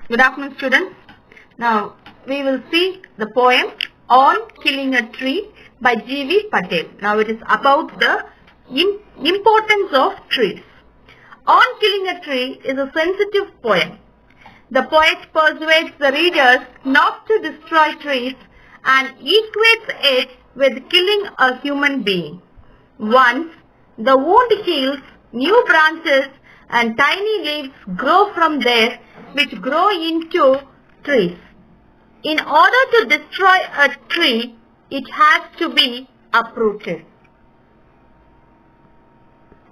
Good afternoon, students. Now, we will see the poem On Killing a Tree by G.V. Patel. Now, it is about the importance of trees. On Killing a Tree is a sensitive poem. The poet persuades the readers not to destroy trees and equates it with killing a human being. Once the wound heals, new branches and tiny leaves grow from there, which grow into trees. In order to destroy a tree, it has to be uprooted.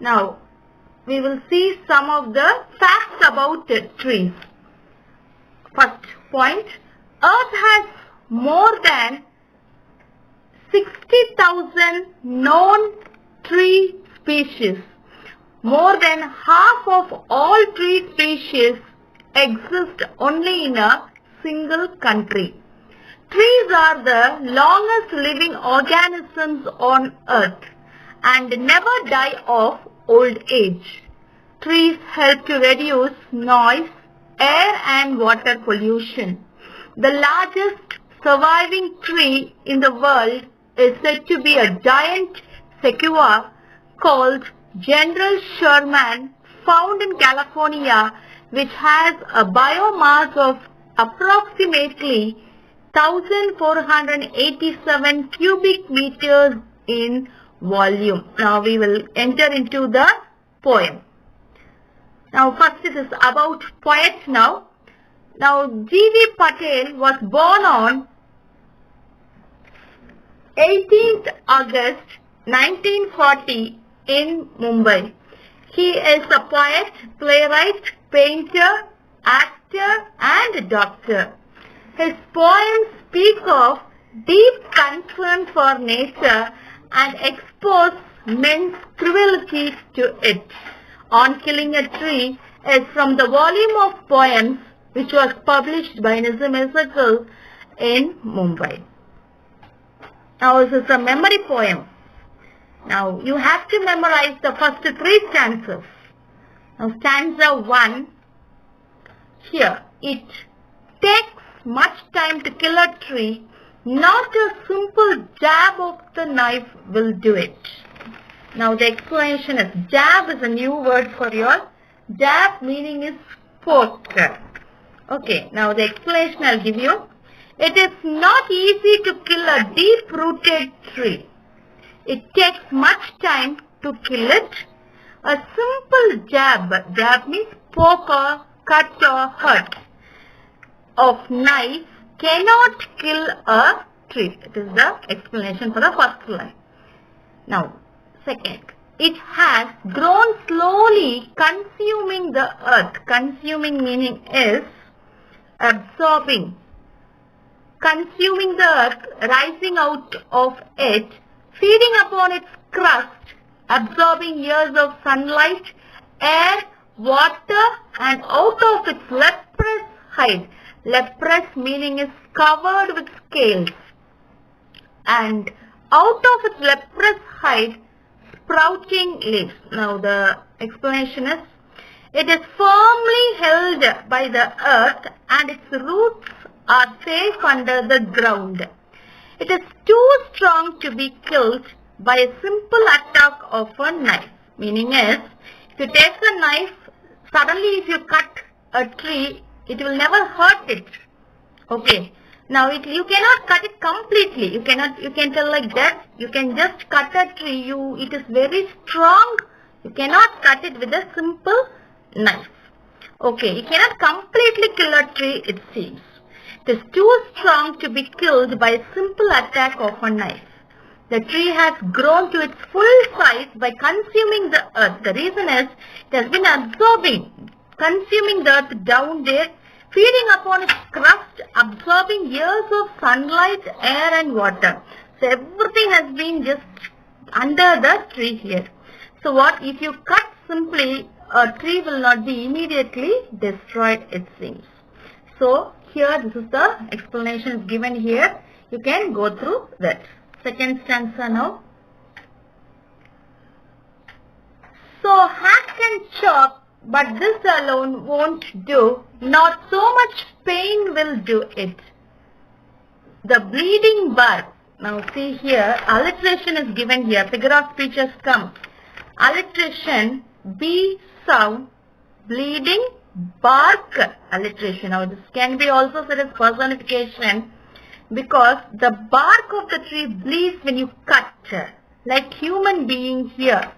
Now, we will see some of the facts about trees. First point, Earth has more than 60,000 known tree species. More than half of all tree species exist only in a single country. Trees are the longest living organisms on earth and never die of old age. Trees help to reduce noise, air and water pollution. The largest surviving tree in the world is said to be a giant sequoia called General Sherman, found in California, which has a biomass of approximately 1,487 cubic meters in volume. Now we will enter into the poem. Now first it is about poet now. Now G.V. Patel was born on 18th August 1940 in Mumbai. He is a poet, playwright, painter, actor and doctor. His poems speak of deep concern for nature and expose men's cruelty to it. On Killing a Tree is from the volume of poems which was published by Nizam Ezekiel in Mumbai. Now this is a memory poem. Now you have to memorize the first three stanzas. Now stanza 1, here, it takes much time to kill a tree, not a simple jab of the knife will do it. Now the explanation is, jab is a new word for you all. Jab meaning is poke. Okay, now the explanation I'll give you. It is not easy to kill a deep-rooted tree. It takes much time to kill it. A simple jab means poke or cut or hurt, of knife cannot kill a tree. It is the explanation for the first line. Now, second, it has grown slowly, consuming the earth. Consuming meaning is absorbing. Consuming the earth, rising out of it, feeding upon its crust, absorbing years of sunlight, air, water and out of its leprous hide. Leprous meaning is covered with scales. And out of its leprous hide, sprouting leaves. Now the explanation is, it is firmly held by the earth and its roots are safe under the ground. It is too strong to be killed by a simple attack of a knife. Meaning is, if you take a knife, suddenly if you cut a tree, it will never hurt it. Okay. Now you cannot cut it completely. You can tell like that. You can just cut a tree. It is very strong. You cannot cut it with a simple knife. Okay. You cannot completely kill a tree, it seems. It is too strong to be killed by a simple attack of a knife. The tree has grown to its full size by consuming the earth. The reason is, it has been absorbing, consuming the earth down there, feeding upon its crust, absorbing years of sunlight, air and water. So everything has been just under the tree here. So what if you cut simply, a tree will not be immediately destroyed, it seems. So here this is the explanation given here. You can go through that. Second stanza now. So hack and chop But this alone won't do. Not so much pain will do it. The bleeding bark. Now see here, alliteration is given here. Figure of speech has come. Alliteration, B sound, bleeding, bark. Alliteration. Now this can be also said as personification because the bark of the tree bleeds when you cut. Like human being here.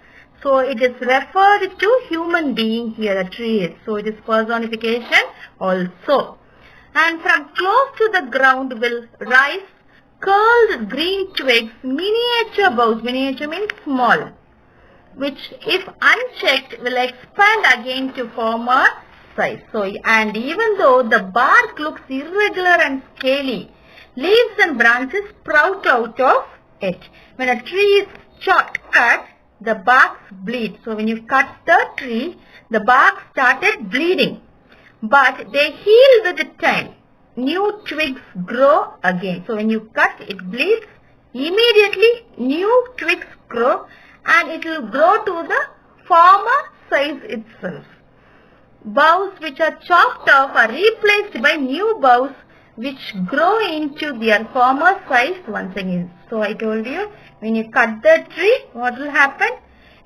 So it is referred to human being here, a tree. So it is personification also. And from close to the ground will rise curled green twigs, miniature boughs. Miniature means small, which if unchecked will expand again to former size. So, and even though the bark looks irregular and scaly, leaves and branches sprout out of it. When a tree is cut, the bark bleeds. So when you cut the tree, the bark started bleeding. But they heal with the time. New twigs grow again. So when you cut, it bleeds. Immediately, new twigs grow and it will grow to the former size itself. Boughs which are chopped off are replaced by new boughs which grow into their former size once again. So I told you, when you cut the tree, what will happen?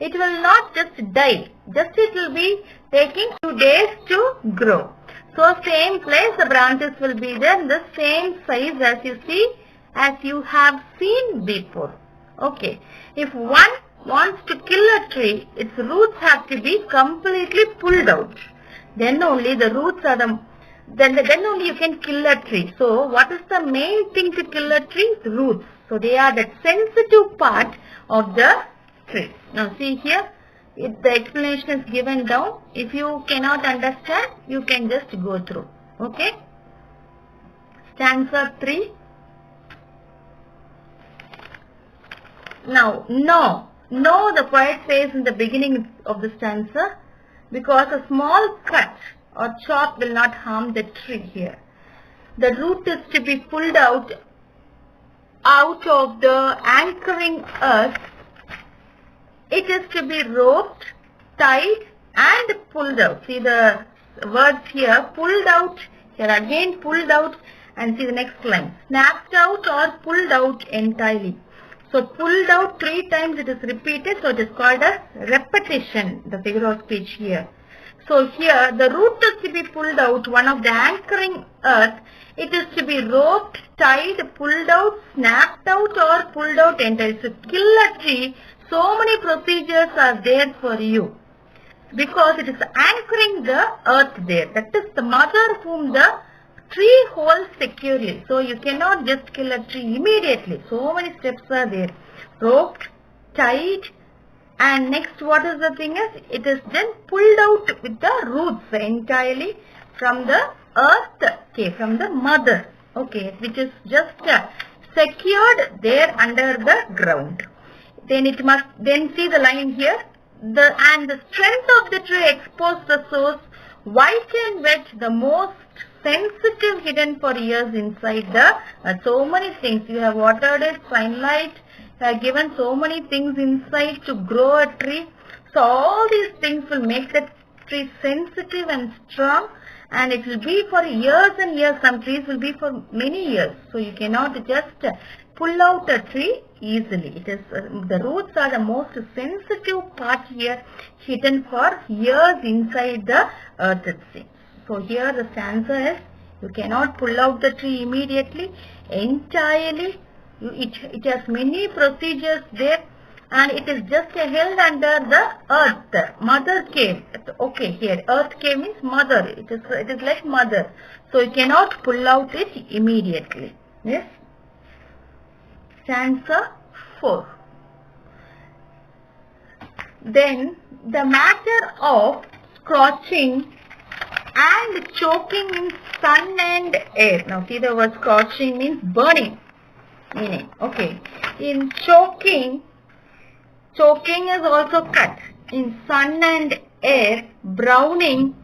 It will not just die. Just it will be taking 2 days to grow. So same place, the branches will be there in the same size as you have seen before. Okay. If one wants to kill a tree, its roots have to be completely pulled out. Then only the roots are then only you can kill a tree. So what is the main thing to kill a tree? The roots. So they are the sensitive part of the tree. Now see here, the explanation is given down. If you cannot understand, you can just go through. Okay. Stanza 3. Now, no, the poet says in the beginning of the stanza, because a small cut or chop will not harm the tree here. The root is to be pulled out of the anchoring earth. It is to be roped, tied and pulled out. See the words here, pulled out, here again pulled out, and see the next line, snapped out or pulled out entirely. So pulled out 3 times it is repeated, so it is called as repetition, the figure of speech here. So here the root is to be pulled out, one of the anchoring earth. It is to be roped, tied, pulled out, snapped out or pulled out entirely. So kill a tree, so many procedures are there for you. Because it is anchoring the earth there. That is the mother whom the tree holds securely. So you cannot just kill a tree immediately. So many steps are there. Roped, tied, and next what is the thing is, it is then pulled out with the roots entirely from the earth, okay, from the mother, okay, which is just secured there under the ground. Then it must, then see the line here, and the strength of the tree exposed the source, white and wet, the most sensitive hidden for years inside the, so many things, you have watered it, sunlight, you have given so many things inside to grow a tree. So all these things will make the tree sensitive and strong, and it will be for years and years. Some trees will be for many years. So you cannot just pull out a tree easily. It is the roots are the most sensitive part here, hidden for years inside the earth itself. So here the stanza is, you cannot pull out the tree immediately, entirely. It has many procedures there, and it is just held under the earth, mother cave. Okay, here earth cave means mother. It is like mother. So you cannot pull out it immediately. Yes. Stanza 4. Then the matter of scorching and choking in sun and air. Now see the word scorching means burning. Meaning, okay. In choking is also cut. In sun and air, browning,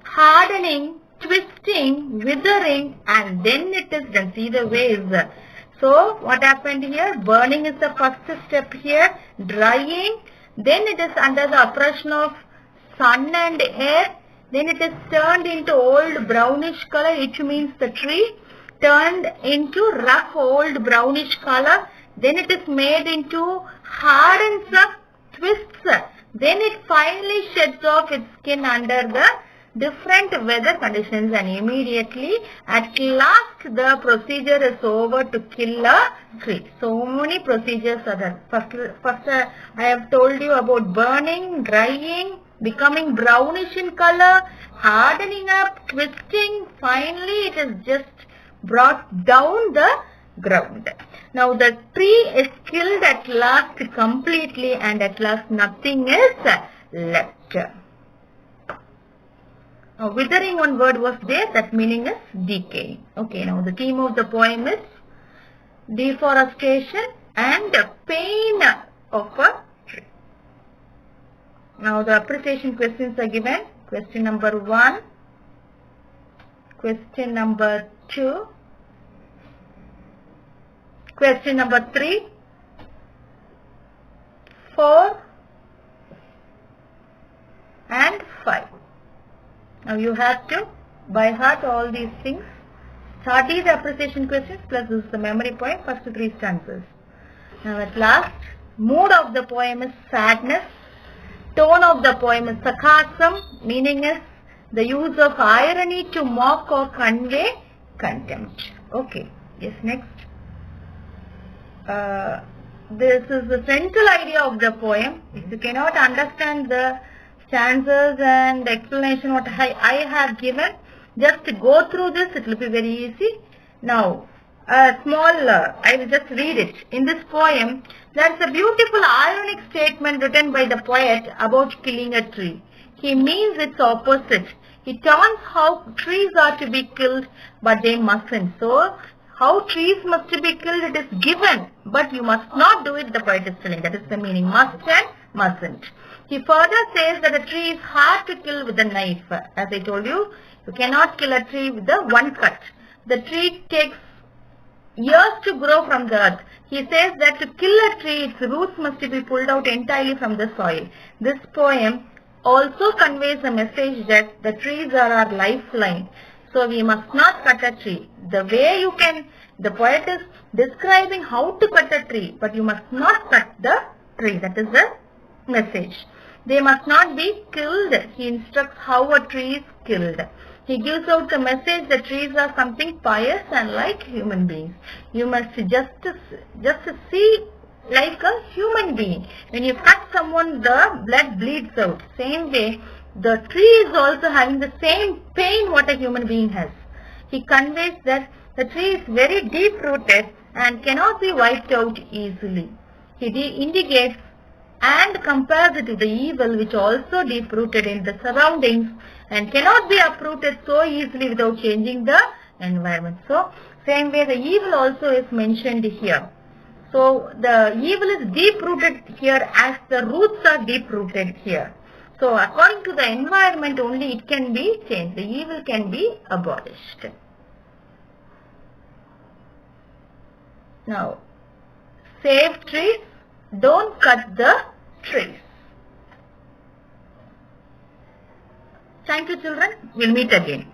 hardening, twisting, withering, and then it is done. See the ways. So what happened here? Burning is the first step here. Drying. Then it is under the oppression of sun and air. Then it is turned into old brownish color, which means the tree turned into rough old brownish color. Then it is made into hardens up, twists. Then it finally sheds off its skin under the different weather conditions, and immediately at last the procedure is over to kill a tree. So many procedures are there. First I have told you about burning, drying, becoming brownish in color, hardening up, twisting. Finally it is just brought down the ground. Now the tree is killed at last completely, and at last nothing is left. Now withering, one word was there, that meaning is decaying. Okay, now the theme of the poem is deforestation and pain of a tree. Now the appreciation questions are given. Question number 1, question number 2, question number 3, 4 and 5. Now you have to by heart all these things. Study the appreciation questions plus this is the memory poem, first 3 stanzas. Now at last, mood of the poem is sadness. Tone of the poem is sarcasm, meaning is the use of irony to mock or convey contempt. Okay, yes, next. This is the central idea of the poem. If you cannot understand the stanzas and explanation what I have given, just go through this, it will be very easy. Now, I will just read it. In this poem, there is a beautiful ironic statement written by the poet about killing a tree. He means its opposite. He taunts how trees are to be killed, but they mustn't. So, how trees must be killed, it is given, but you must not do it, the poet is telling. That is the meaning, must and mustn't. He further says that a tree is hard to kill with a knife. As I told you, you cannot kill a tree with the one cut. The tree takes years to grow from the earth. He says that to kill a tree, its roots must be pulled out entirely from the soil. This poem also conveys a message that the trees are our lifeline. So we must not cut a tree. The poet is describing how to cut a tree, but you must not cut the tree. That is the message. They must not be killed. He instructs how a tree is killed. He gives out the message that trees are something pious and like human beings. You must just see like a human being. When you cut someone, the blood bleeds out. Same way, the tree is also having the same pain what a human being has. He conveys that the tree is very deep rooted and cannot be wiped out easily. He indicates and compares it to the evil which also deep rooted in the surroundings and cannot be uprooted so easily without changing the environment. So, same way the evil also is mentioned here. So, the evil is deep rooted here as the roots are deep rooted here. So, according to the environment only it can be changed. The evil can be abolished. Now, save trees, don't cut the trees. Thank you, children. We'll meet again.